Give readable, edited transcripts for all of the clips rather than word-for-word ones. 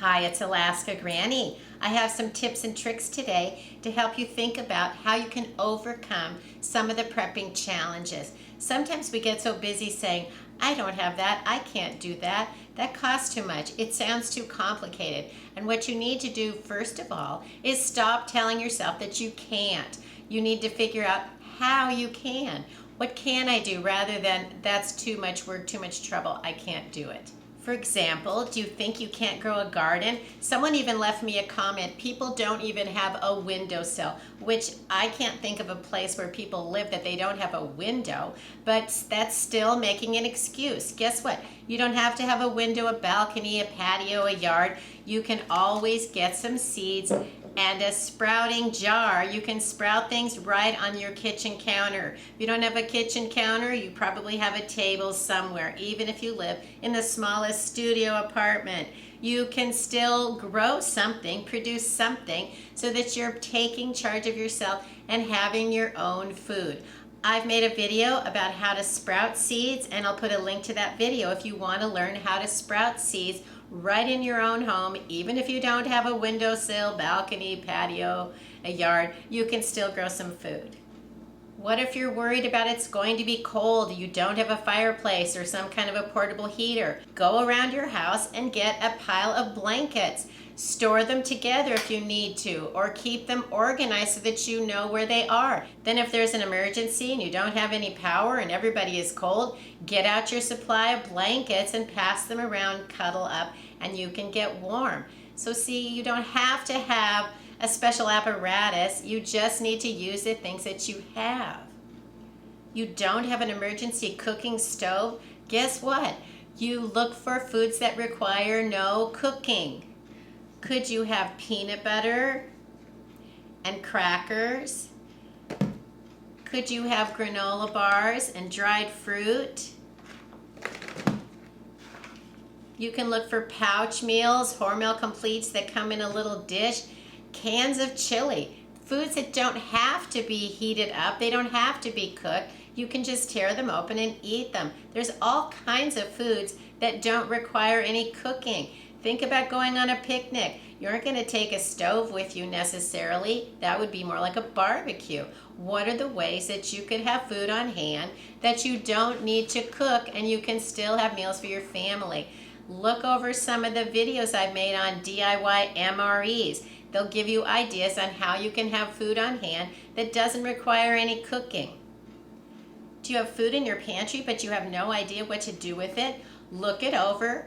Hi, it's Alaska Granny. I have some tips and tricks today to help you think about how you can overcome some of the prepping challenges. Sometimes we get so busy saying, I don't have that, I can't do that, that costs too much, it sounds too complicated. And what you need to do first of all is stop telling yourself that you can't. You need to figure out how you can. What can I do rather than that's too much work, too much trouble, I can't do it. For example, do you think you can't grow a garden? Someone even left me a comment, people don't even have a windowsill, which I can't think of a place where people live that they don't have a window, but that's still making an excuse. Guess what? You don't have to have a window, a balcony, a patio, a yard. You can always get some seeds and a sprouting jar. You can sprout things right on your kitchen counter. If you don't have a kitchen counter, you probably have a table somewhere. Even if you live in the smallest studio apartment, you can still grow something, produce something, so that you're taking charge of yourself and having your own food. I've made a video about how to sprout seeds, and I'll put a link to that video if you want to learn how to sprout seeds right in your own home. Even if you don't have a windowsill, balcony, patio, a yard, you can still grow some food. What if you're worried about it's going to be cold, you don't have a fireplace or some kind of a portable heater? Go around your house and get a pile of blankets. Store them together if you need to, or keep them organized so that you know where they are. Then if there's an emergency and you don't have any power and everybody is cold, get out your supply of blankets and pass them around, cuddle up, and you can get warm. So see, you don't have to have a special apparatus, you just need to use the things that you have. You don't have an emergency cooking stove? Guess what? You look for foods that require no cooking. Could you have peanut butter and crackers? Could you have granola bars and dried fruit? You can look for pouch meals, Hormel Completes that come in a little dish, cans of chili, foods that don't have to be heated up, they don't have to be cooked. You can just tear them open and eat them. There's all kinds of foods that don't require any cooking. Think about going on a picnic. You aren't going to take a stove with you necessarily. That would be more like a barbecue. What are the ways that you could have food on hand that you don't need to cook and you can still have meals for your family? Look over some of the videos I've made on DIY MREs. They'll give you ideas on how you can have food on hand that doesn't require any cooking. Do you have food in your pantry but you have no idea what to do with it? Look it over.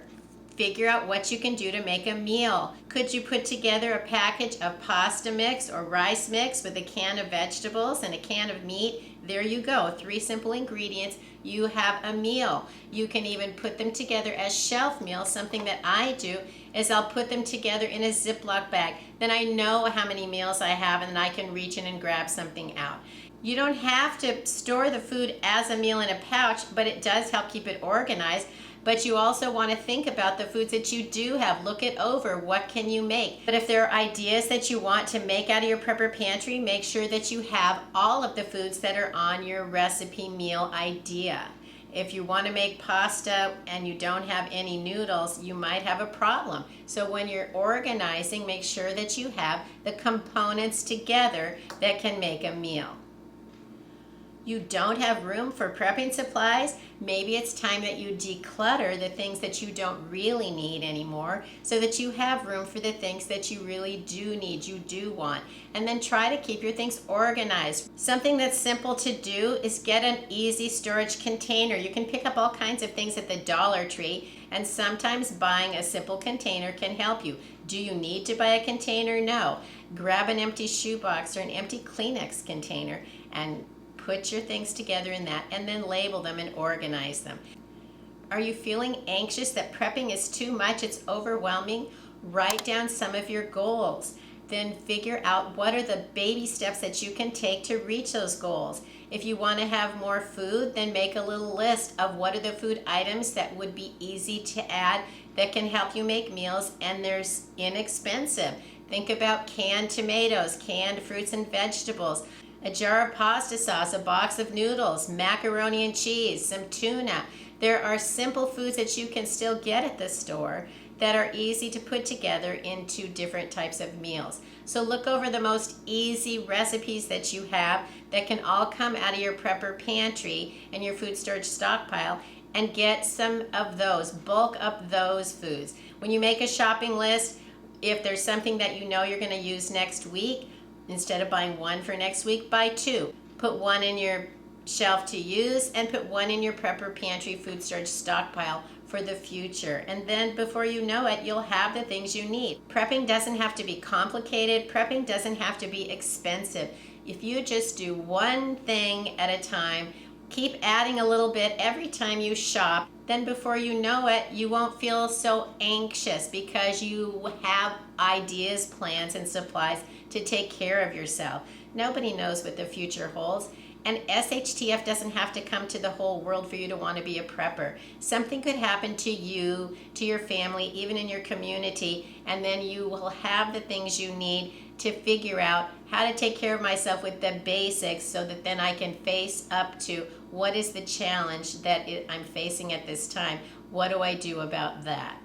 Figure out what you can do to make a meal. Could you put together a package of pasta mix or rice mix with a can of vegetables and a can of meat? There you go, 3 simple ingredients. You have a meal. You can even put them together as shelf meals. Something that I do is I'll put them together in a Ziploc bag. Then I know how many meals I have and then I can reach in and grab something out. You don't have to store the food as a meal in a pouch, but it does help keep it organized. But you also want to think about the foods that you do have. Look it over. What can you make? But if there are ideas that you want to make out of your prepper pantry, make sure that you have all of the foods that are on your recipe meal idea. If you want to make pasta and you don't have any noodles, you might have a problem. So when you're organizing, make sure that you have the components together that can make a meal. You don't have room for prepping supplies? Maybe it's time that you declutter the things that you don't really need anymore so that you have room for the things that you really do need, you do want. And then try to keep your things organized. Something that's simple to do is get an easy storage container. You can pick up all kinds of things at the Dollar Tree, and sometimes buying a simple container can help you. Do you need to buy a container? No. Grab an empty shoebox or an empty Kleenex container and put your things together in that and then label them and organize them. Are you feeling anxious that prepping is too much, it's overwhelming? Write down some of your goals. Then figure out what are the baby steps that you can take to reach those goals. If you want to have more food, then make a little list of what are the food items that would be easy to add that can help you make meals and they're inexpensive. Think about canned tomatoes, canned fruits and vegetables, a jar of pasta sauce, a box of noodles, macaroni and cheese, some tuna. There are simple foods that you can still get at the store that are easy to put together into different types of meals. So look over the most easy recipes that you have that can all come out of your prepper pantry and your food storage stockpile, and get some of those, bulk up those foods. When you make a shopping list, if there's something that you know you're going to use next week, instead of buying one for next week, buy two. Put one in your shelf to use and put one in your prepper pantry food storage stockpile for the future. And then before you know it, you'll have the things you need. Prepping doesn't have to be complicated. Prepping doesn't have to be expensive. If you just do one thing at a time, keep adding a little bit every time you shop, then before you know it, you won't feel so anxious because you have ideas, plans, and supplies to take care of yourself. Nobody knows what the future holds. And SHTF doesn't have to come to the whole world for you to want to be a prepper. Something could happen to you, to your family, even in your community, and then you will have the things you need to figure out how to take care of myself with the basics, so that then I can face up to what is the challenge that I'm facing at this time. What do I do about that?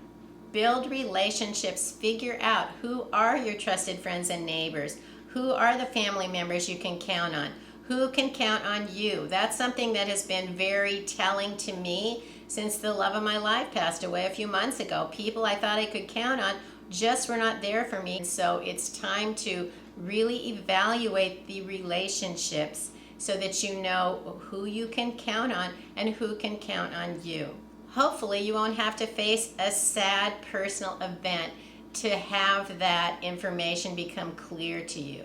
Build relationships. Figure out who are your trusted friends and neighbors. Who are the family members you can count on? Who can count on you? That's something that has been very telling to me since the love of my life passed away a few months ago. People I thought I could count on just were not there for me. So it's time to really evaluate the relationships so that you know who you can count on and who can count on you. Hopefully you won't have to face a sad personal event to have that information become clear to you.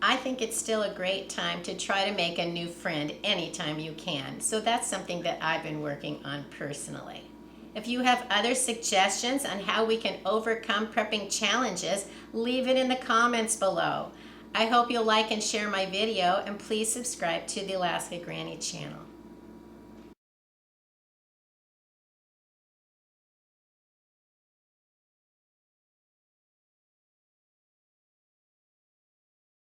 I think it's still a great time to try to make a new friend anytime you can. So that's something that I've been working on personally. If you have other suggestions on how we can overcome prepping challenges, leave it in the comments below. I hope you'll like and share my video, and please subscribe to the Alaska Granny channel.